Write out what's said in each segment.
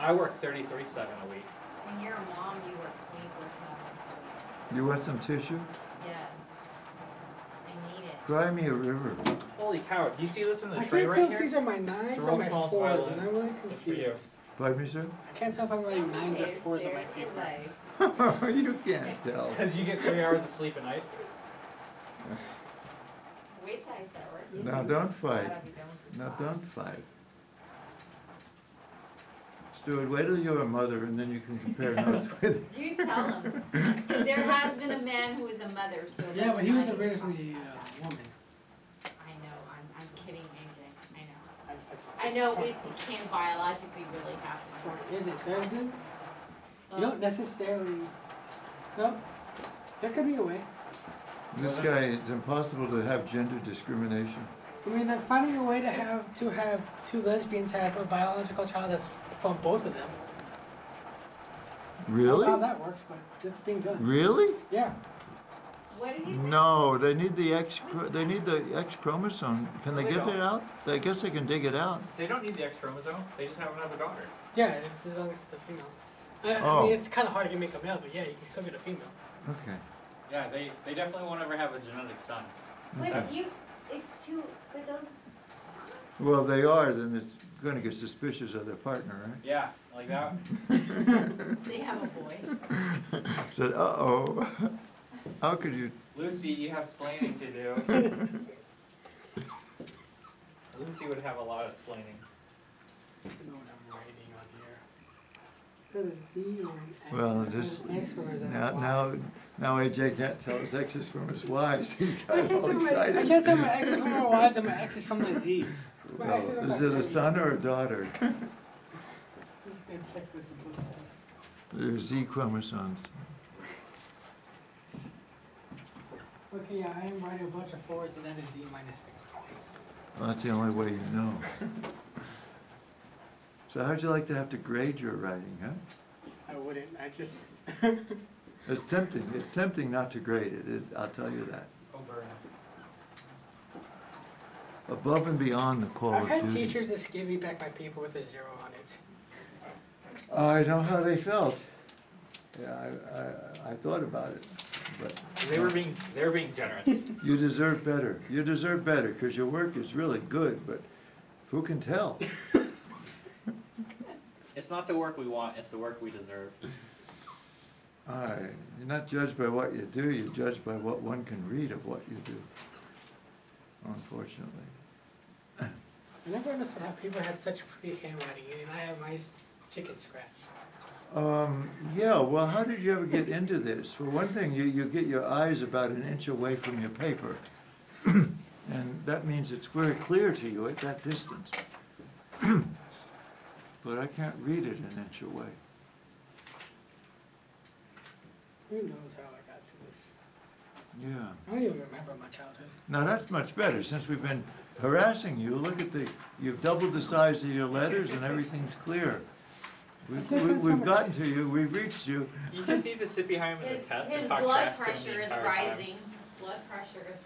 I work 33/7 a week. When you're a mom, you work 24/7. You want some tissue? Yes. I need it. Cry me a river. Holy cow! Do you see this in the I tray can't right tell if here? these are my nines It's a or real my small fours, violin. and I'm really It's for you. confused. Pardon me, sir? I can't tell if I'm writing nines or fours on my paper. You can't tell. Because you get 3 hours of sleep a night. Wait till I start working. Now don't fight. Glad I'll be done with this Now class. don't fight. Stuart, wait till you're a mother and then you can compare notes with. You tell him. Because there has been a man who is a mother, so Yeah, that's but he was not- originally a woman. I know, I'm kidding, AJ. I know. I just like to I stick know to the it can't biologically really happen. Or It's is just it? Does it? You Um, don't necessarily. No. There could be a way. This guy, it's impossible to have gender discrimination. I mean, they're finding a way to have two lesbians have a biological child that's from both of them. I don't know how Really? that works, but it's being done. Really? Yeah. What did he say? No, they need the X chromosome. Can they No, they get it don't. out? I guess they can dig it out. They don't need the X chromosome. They just have another daughter. Yeah, it's as long as it's a female. I Oh. mean, it's kind of hard to make a male, but yeah, you can still get a female. Okay. Yeah, they definitely won't ever have a genetic son. Okay. But it's too, but those, Well, they are, then it's gonna get suspicious of their partner, right? Yeah, like that. they have a boy. Said, uh-oh, how could you? Lucy, you have splaining to do. Lucy would have a lot of splaining. I don't know what I'm writing on here. Is that a Z or an X? Well, Is that just, an X or is that a Y? now AJ can't tell his X's from his Y's. He's I got can't all tell my, excited. I can't tell my X's from my Y's and my X's from my Z's. My X's Well, are is my it a Z's. son or a daughter? Just gonna check with the book says. They're Z chromosomes. Okay, yeah, I am writing a bunch of fours and then a Z minus X. Well, that's the only way you know. So how'd you like to have to grade your writing, huh? I wouldn't, I just. It's tempting not to grade it, I'll tell you that. Oh, burn. Above and beyond the call I've of had duty. teachers just give me back my paper with a 0 on it. I know how they felt. Yeah, I thought about it, but. They were being generous. You deserve better. You deserve better, because your work is really good, but who can tell? It's not the work we want, it's the work we deserve. You're not judged by what you do, you're judged by what one can read of what you do, unfortunately. I never understood how people had such pretty handwriting and I have nice chicken scratch. Yeah, well, how did you ever get into this? For one thing, you get your eyes about an inch away from your paper, and that means it's very clear to you at that distance. But I can't read it an inch away. Who knows how I got to this? Yeah. I don't even remember my childhood. Now, that's much better. Since we've been harassing you, look at you've doubled the size of your letters and everything's clear. We've gotten to you, we've reached you. You just need to sit behind him in the test His and talk blood trash to him pressure the is entire rising. time. His blood pressure is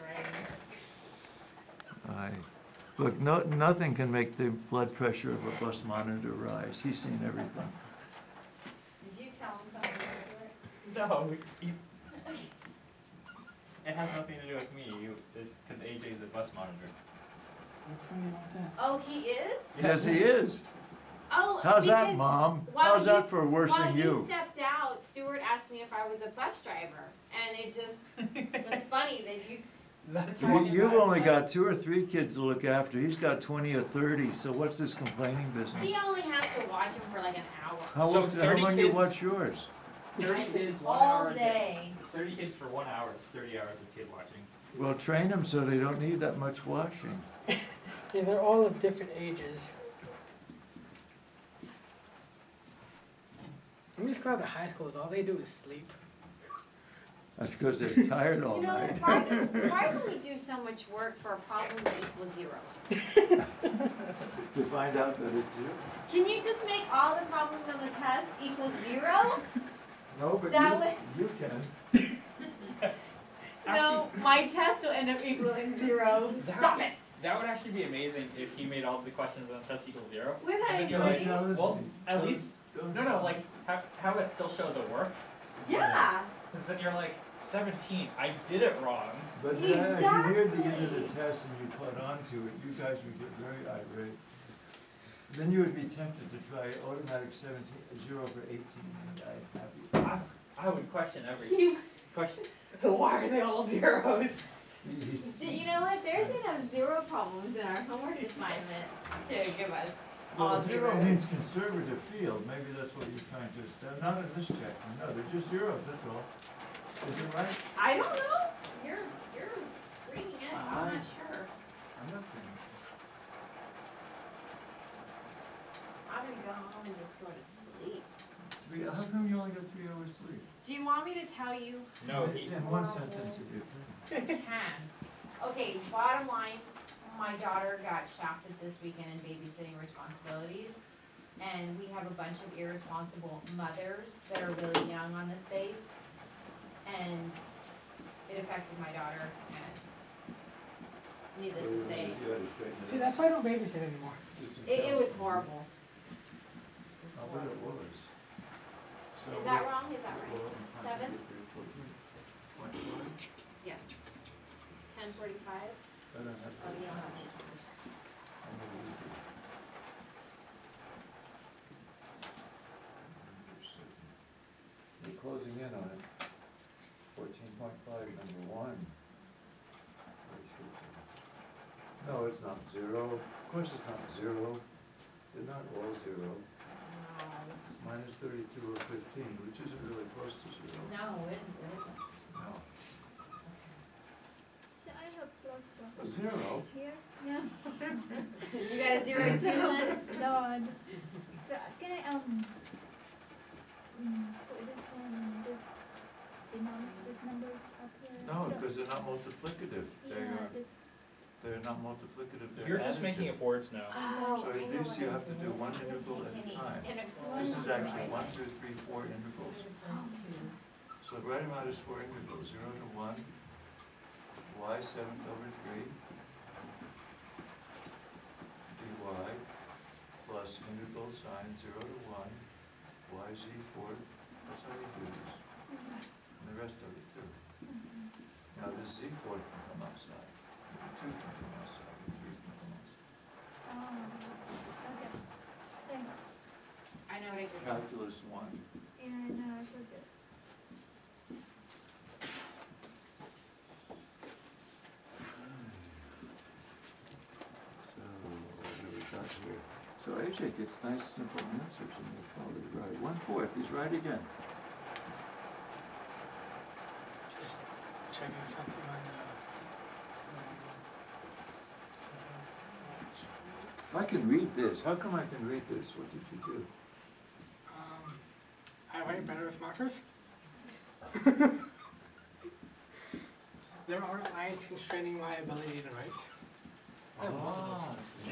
rising. Look, nothing can make the blood pressure of a bus monitor rise. He's seen everything. Did you tell him something? No, it has nothing to do with me. It's because AJ is a bus monitor. What's funny about that? Oh, he is? Yes, he is. Oh, How's that, because Mom? while How's that he- for worse While than he you? stepped out, Stuart asked me if I was a bus driver, and it just was funny that you. That's You've only got 2 or 3 kids to look after. He's got 20 or 30, so what's this complaining business? He only has to watch him for like an hour. How So often- 30 how long you kids- watch yours? 30 kids, 1 All hour a day. 30 kids for 1 hour is 30 hours of kid watching. Well, train them so they don't need that much washing. Yeah, they're all of different ages. I'm just glad the high schoolers, all they do is sleep. That's because they're tired all You know, night. why do we do so much work for a problem that equals 0? To find out that it's you. Can you just make all the problems on the test equal 0? No, but That way- you can. No, my test will end up equaling 0. Stop it! That would actually be amazing if he made all the questions on test equals 0. Wouldn't that And then be you're like, great? well, at least, no, like, have us still show the work. Yeah. Because then you're like, 17, I did it wrong. But then as you near the end of the test and you caught on to it, you guys would get very irate. Then you would be tempted to try automatic 0 for 18 and I'd have I would question every You question. Why are they all zeros? you. You know what, there's enough 0 problems in our homework assignments to give us all Well, 0 zeros. means conservative field, maybe that's what you're trying to establish, not in this chapter, no, they're just zeros, that's all. Is it right? I don't know, you're screening it, I'm not sure. I'm not saying. I'm gonna go home and just go to sleep. How come you only got 3 hours sleep? Do you want me to tell you? No, he, In one sentence if you can. Can't. Okay, bottom line, my daughter got shafted this weekend in babysitting responsibilities. And we have a bunch of irresponsible mothers that are really young on this base. And it affected my daughter and needless to say, You had to straighten it See, out. that's why I don't babysit anymore. it was horrible. It was I bet it horrible. was. Is that wrong? Is that right? 7? Yes. 10:45? Oh, you don't have any numbers. You're closing in on it. 14.5, number 1. No, it's not 0. Of course it's not 0. They're not all 0. No. Minus 32 or 15, which isn't really close to 0. No, it isn't. No. So I have plus A 0? here. No. You got a 0 too then? No. But can I put this one, this numbers up here? No, because they're not multiplicative. Yeah, that's. They're not multiplicative, they're you're just making additive. up words now. Oh, So I know this what you it have is. to do one integral at a time. Integral. This is actually 1, 2, 3, 4 integrals. So the right amount is 4 integrals, 0 to 1, y 7th over 3, dy, plus integral sine 0 to 1, yz 4th, that's how you do this. And the rest of it too. Now this z 4th can come outside, 2 can come outside, 3 can come outside. Okay. Thanks. I know what I did. Calculus 1. Yeah, I know, I forget. So, what do we got here? So AJ gets nice simple answers and they're probably right. 1/4, he's right again. Just checking something on If I can read this, how come I can read this? What did you do? I write better with markers. There are lines constraining my ability to write. I have multiple sources.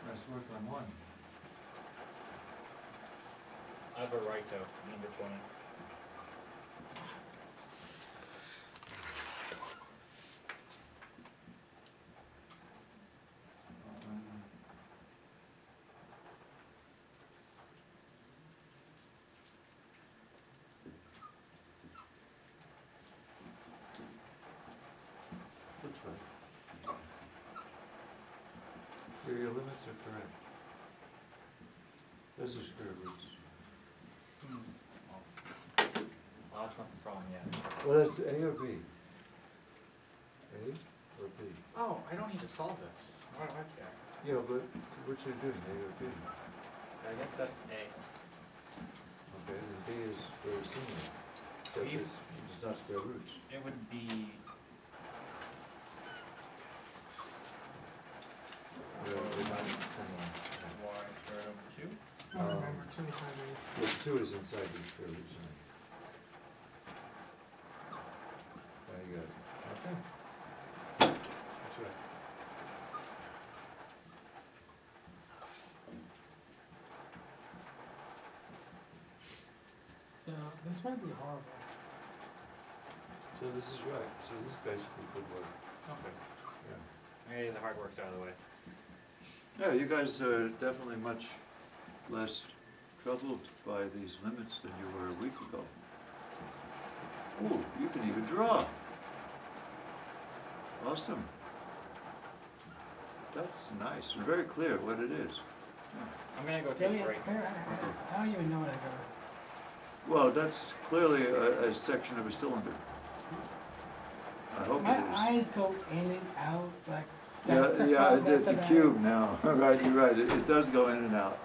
Nice work on 1. I have a righto, number 20. Looks right. Here, your limits are correct. Those are square roots. Well, that's not the problem yet. Well, that's A or B? A or B? Oh, I don't need to solve this. Why do I care? Yeah, but what you're doing, A or B? I guess that's A. Okay, and B is very similar. But B- it's not square roots. It would be, They're not similar. y squared over 2. I don't remember 25 minutes. Well, 2 is inside the square root sign. There you go. Okay. That's right. So this might be horrible. So this is right, so this is basically good work. Okay. Yeah. Maybe the hard work's out of the way. Yeah, you guys are definitely much less troubled by these limits than you were a week ago. Ooh, you can even draw. Awesome. That's nice, very clear what it is. I'm gonna go take Really, a break. it's clear? I don't even know what I got. Well, that's clearly a section of a cylinder. I hope My it is. eyes go in and out like. Yeah, that's the yeah, front, it's that's a the cube back. now. Right, you're right, it does go in and out.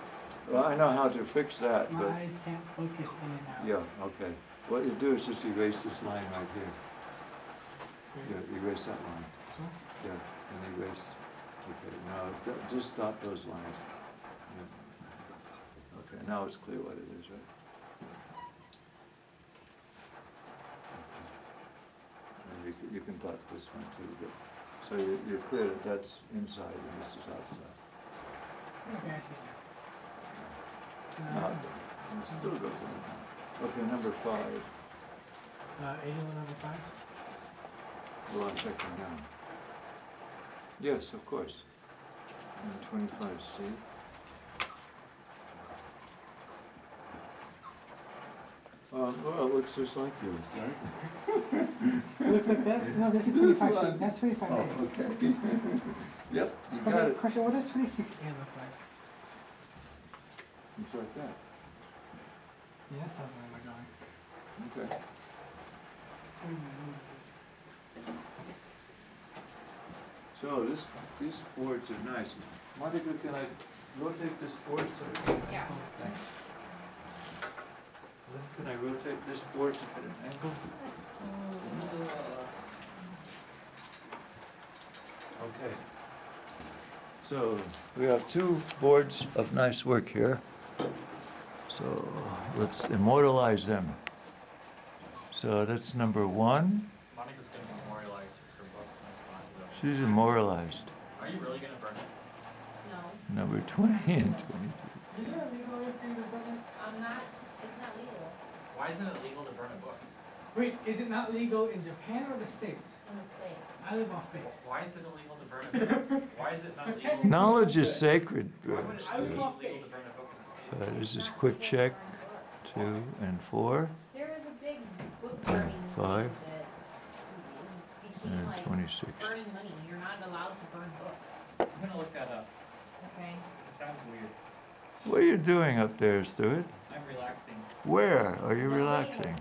Well, I know how to fix that, My but, eyes can't focus in and out. yeah, okay. What you do is just erase this line right here. Yeah, erase that line. So, Yeah, and erase. Okay, now, just stop those lines. Yeah. Okay, now it's clear what it is, right? And you can dot this one too, but, so you're clear that that's inside and this is outside. okay, I see No, now. it still goes in. Okay, number 5. 81 number 5? Well, I'm checking now. Yes, of course. And 25C. Well, it looks just like yours, right? It looks like that? No, this is This 25. one. That's 25. Oh, okay. Yep, you got Okay, it. question, what does 26A look like? Looks like that. Yeah, that sounds where am I going? Okay. So these boards are nice. Monica, can I rotate this board so? Yeah. Thanks. Can I rotate this board to get an angle? Okay. So we have 2 boards of nice work here. So let's immortalize them. So that's number 1. Monica's gonna memorialize her book responsibility. She's immortalized. Are you really gonna burn it? No, Number 20 and 22. Is there a legal way for you to burn it? I'm not, it's not legal Why isn't it legal to burn a book? Wait, is it not legal in Japan or the States? in the States. I live off base. Why is it illegal to burn a book? Why is it not legal? Knowledge is sacred, Why would it I be live illegal off to base. burn a book in the States? This is quick check. 2 and 4 There was a big book burning thing 5 that became and like 26. burning money. You're not allowed to burn books, I'm gonna look that up. okay? It sounds weird. What are you doing up there, Stuart? I'm relaxing. Where are you Nothing. relaxing?